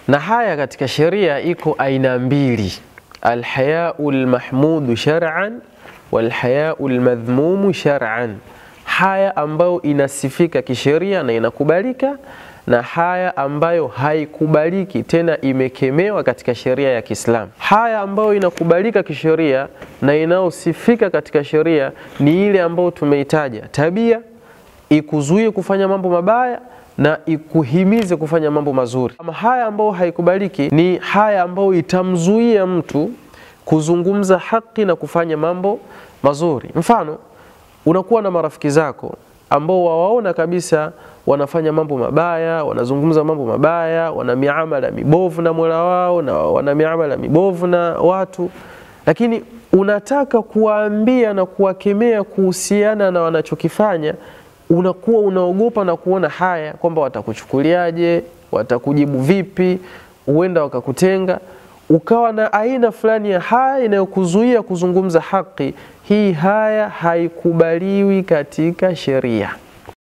Na haya katika sheria iko aina mbili, alhayaul mahmudu shar'an walhayaul madhmumu shar'an. Haya ambayo inasifika kisheria na inakubalika, na haya ambayo haikubaliki tena imekemewa katika sheria ya Kiislamu. Haya ambayo inakubalika kisheria na inaosifika katika sheria ni ile ambayo tumeitaja, tabia ikuzuie kufanya mambo mabaya na ikuhimize kufanya mambo mazuri. Ama haya ambayo haikubaliki ni haya ambayo itamzuia mtu kuzungumza haki na kufanya mambo mazuri. Mfano, unakuwa na marafiki zako ambao wawaona kabisa wanafanya mambo mabaya, wanazungumza mambo mabaya, wana miamala mibovu na Mola wao na wana miamala mibovu na watu, lakini unataka kuwaambia na kuwakemea kuhusiana na wanachokifanya, unakuwa unaogopa na kuona haya kwamba watakuchukuliaje, watakujibu vipi, huenda wakakutenga. Ukawa na aina fulani ya haya inayokuzuia kuzungumza haki. Hii haya haikubaliwi katika sheria.